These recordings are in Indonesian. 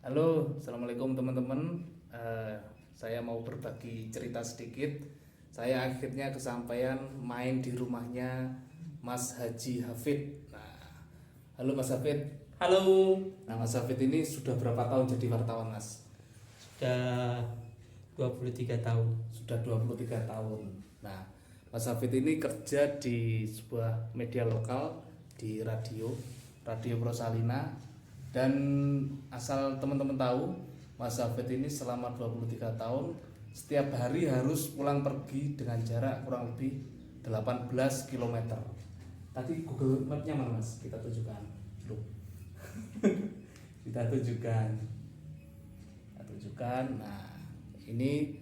Halo, assalamualaikum teman-teman. Saya mau berbagi cerita sedikit. Saya akhirnya kesampaian main di rumahnya Mas Haji Hafid. Nah, halo Mas Hafid. Halo, Nah, Mas Hafid ini sudah berapa tahun jadi wartawan, Mas? sudah 23 tahun. Sudah 23 tahun. Nah, Mas Hafid ini kerja di sebuah media lokal di Radio Prosalina. Dan asal teman-teman tahu, Mas Hafid ini selama 23 tahun setiap hari harus pulang pergi dengan jarak kurang lebih 18 km. Tadi Google Map-nya mana, Mas? Kita tunjukkan. Loh. Kita tunjukkan. Nah, ini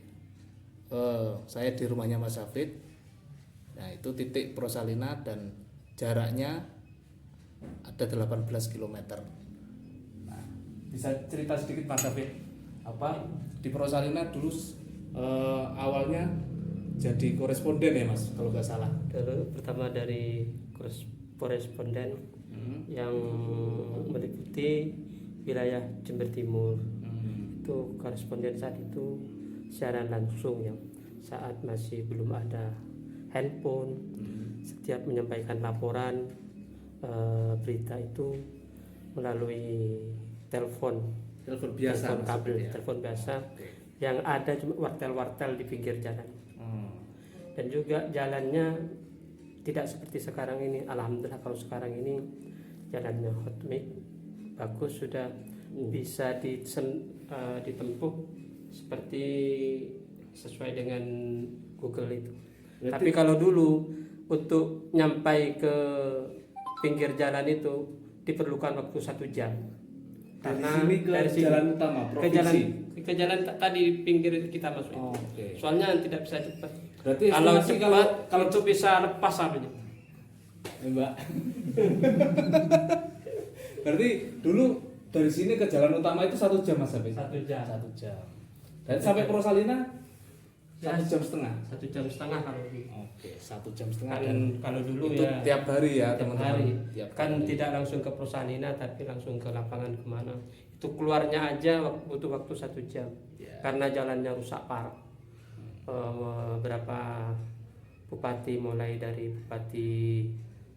saya di rumahnya Mas Hafid. Nah, itu titik Prosalina dan jaraknya ada 18 km. Bisa cerita sedikit Mas Hafid, apa di Prosalina dulu awalnya jadi koresponden ya Mas, kalau nggak salah. Dulu pertama dari koresponden yang meliputi wilayah Jember Timur. Itu koresponden saat itu siaran langsung yang saat masih belum ada handphone. Setiap menyampaikan laporan berita itu melalui telepon biasa, telepon kabel, ya? telepon biasa. Oke. Yang ada cuma wartel-wartel di pinggir jalan. Dan juga jalannya tidak seperti sekarang ini. Alhamdulillah kalau sekarang ini jalannya hotmix bagus, sudah bisa ditempuh seperti sesuai dengan Google itu. Berarti, tapi kalau dulu untuk nyampai ke pinggir jalan itu diperlukan waktu 1 jam. Karena sini ke dari sini jalan utama provinsi. ke jalan tadi pinggir kita masuk. Oke. Soalnya tidak bisa cepat. Berarti Kalau estimasi cepat, kalau kalau itu bisa lepas apinya. Mbak. Berarti dulu dari sini ke jalan utama itu 1 jam Mas Hafid? 1 jam. 1 jam. Dan sampai Prosalina 1,5 jam. 1,5 jam kalau dulu. Oke, 1,5 jam. Kan Dan kalau dulu itu ya tiap hari ya tiap teman-teman. hari. Tiap Kan hari. tidak langsung ke Prosalina tapi langsung ke lapangan kemana. Itu keluarnya aja butuh waktu 1 jam. Ya. Karena jalannya rusak parah. Beberapa bupati, mulai dari Bupati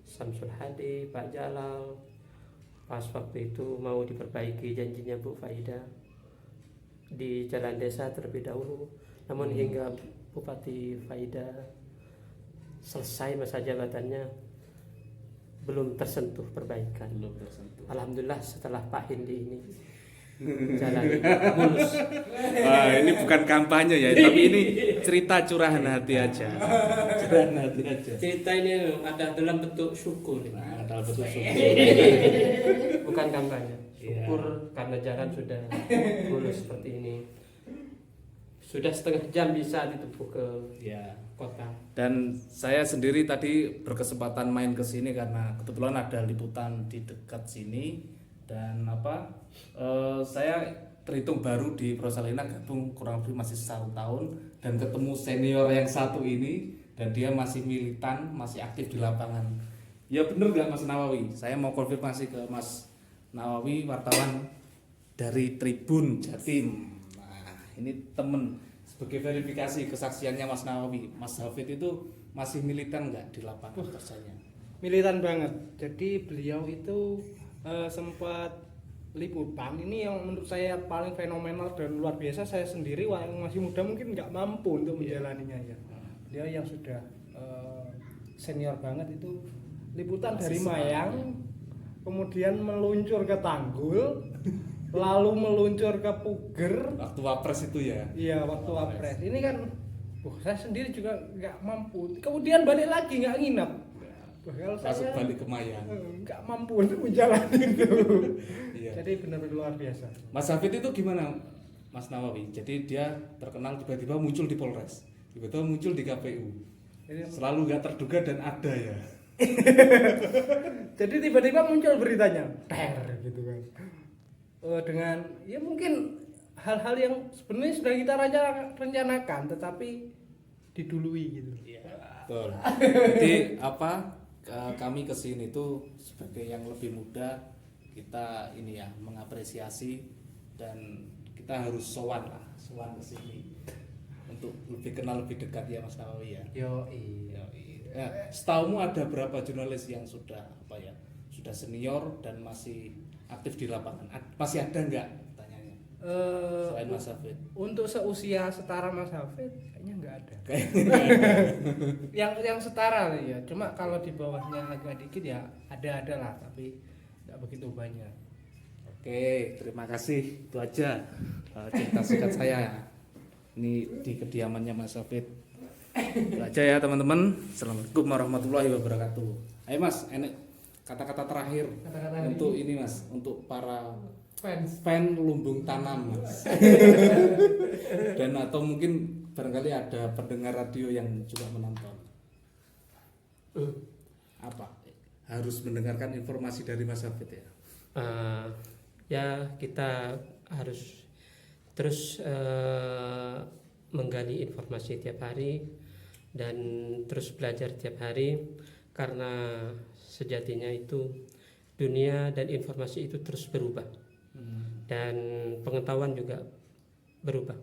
Samsul Hadi, Pak Jalal, pas waktu itu mau diperbaiki janjinya Bu Faida di jalan desa terlebih dahulu. Namun hingga Bupati Faida selesai masa jabatannya belum tersentuh perbaikan. Belum tersentuh. Alhamdulillah setelah Pak Hindi ini jalan ini mulus. Wah, ini bukan kampanye ya, tapi ini cerita curahan hati aja. Curahan hati aja. Cerita ini ada dalam bentuk syukur. Nah, dalam bentuk syukur. Bukan kampanye. Iya. Syukur karena jalan sudah mulus seperti ini. Sudah 1/2 jam bisa ditempuh ke Ya. kota. Dan saya sendiri tadi berkesempatan main ke sini karena kebetulan ada liputan di dekat sini dan saya terhitung baru di Prosalina, gabung kurang lebih masih 1 tahun dan ketemu senior yang satu ini dan dia masih militan, masih aktif di lapangan. Ya bener nggak Mas Nawawi? Saya mau konfirmasi ke Mas Nawawi, wartawan dari Tribun Jatim. Nah, ini temen sebagai verifikasi kesaksiannya Mas Nawawi. Mas Hafid itu masih militan nggak di lapangan kerjanya? Militan banget. Jadi beliau itu sempat liputan ini yang menurut saya paling fenomenal dan luar biasa. Saya sendiri yang masih muda mungkin nggak mampu untuk menjalaninya ya. Dia yang sudah senior banget itu liputan Masih dari semangat, Mayang, ya. kemudian meluncur ke Tanggul, lalu meluncur ke Puger. Waktu wapres itu ya? Iya, waktu wapres. Ini kan, saya sendiri juga nggak mampu. Kemudian balik lagi nggak nginep. Kalau Langsung saya balik ke Mayang. nggak mampu untuk menjalani itu. Iya. Jadi benar-benar luar biasa. Mas Hafid itu gimana Mas Nawawi? Jadi dia terkenal tiba-tiba muncul di Polres, tiba-tiba muncul di KPU. Jadi, Selalu nggak terduga dan ada ya. jadi tiba-tiba muncul beritanya, gitu kan. Dengan ya mungkin hal-hal yang sebenarnya sudah kita rencanakan, tetapi didului gitu. Betul. Jadi kami kesini tuh sebagai yang lebih muda, kita ini ya mengapresiasi dan kita harus sowan ke sini untuk lebih kenal lebih dekat ya Mas Nawawi ya. Yo Ya, setaumu ada berapa jurnalis yang sudah sudah senior dan masih aktif di lapangan? Masih ada nggak tanyanya? Selain Mas Hafid. Untuk seusia setara Mas Hafid kayaknya nggak ada. Kayaknya nggak ada. yang setara ya, cuma kalau di bawahnya agak dikit ya ada lah, tapi nggak begitu banyak. Oke, terima kasih. Itu aja cerita singkat saya. Ini di kediamannya Mas Hafid. Itu aja ya teman-teman. Assalamualaikum warahmatullahi wabarakatuh. Ayo Mas, enek kata-kata terakhir untuk ini Mas, untuk para fan lumbung tanam Mas. Dan atau mungkin barangkali ada pendengar radio yang juga menonton. Apa? Harus mendengarkan informasi dari Mas Hafid ya. Ya kita harus terus menggali informasi tiap hari dan terus belajar tiap hari, karena sejatinya itu dunia dan informasi itu terus berubah dan pengetahuan juga berubah,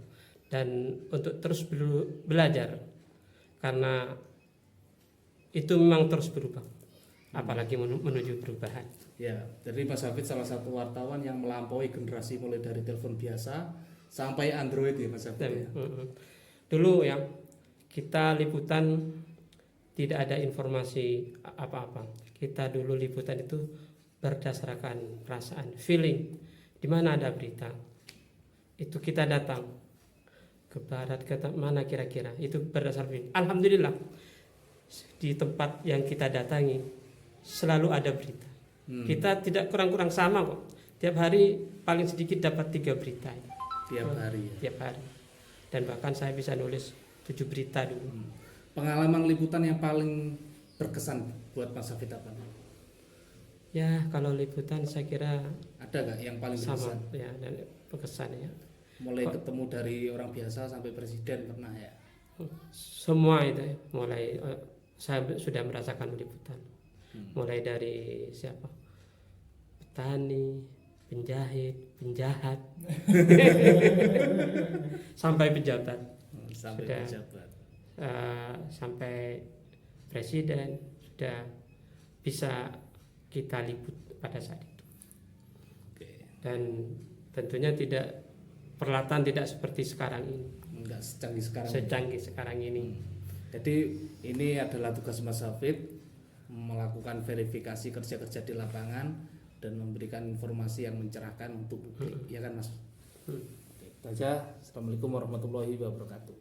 dan untuk terus belajar karena itu memang terus berubah, apalagi menuju perubahan. Ya, jadi Mas Hafid salah satu wartawan yang melampaui generasi mulai dari telepon biasa sampai Android ya Mas Hafid ya. Dulu ya kita liputan tidak ada informasi apa-apa. Kita dulu liputan itu berdasarkan perasaan, feeling. Di mana ada berita, itu kita datang ke barat, ke mana kira-kira, itu berdasarkan feeling. Alhamdulillah di tempat yang kita datangi selalu ada berita. Kita tidak kurang-kurang sama kok. Tiap hari paling sedikit dapat 3 berita. Tiap hari ya. Tiap hari. Dan bahkan saya bisa nulis 7 berita dulu. Pengalaman liputan yang paling berkesan buat Mas Hafid apa? Ya kalau liputan saya kira Ada nggak yang paling sama berkesan? ya, dan berkesan ya. Mulai ketemu dari orang biasa sampai presiden pernah ya? Semua itu ya. Mulai saya sudah merasakan liputan. Mulai dari siapa? Petani, penjahit, penjahat, sampai pejabat. Sampai Sudah. pejabat. Sampai presiden sudah bisa kita liput pada saat itu. Oke. Dan tentunya peralatan tidak seperti sekarang ini, Enggak secanggih sekarang. secanggih sekarang ini. Jadi ini adalah tugas Mas Hafid, melakukan verifikasi kerja-kerja di lapangan dan memberikan informasi yang mencerahkan untuk publik, ya kan Mas? Oke, itu aja. Assalamualaikum warahmatullahi wabarakatuh.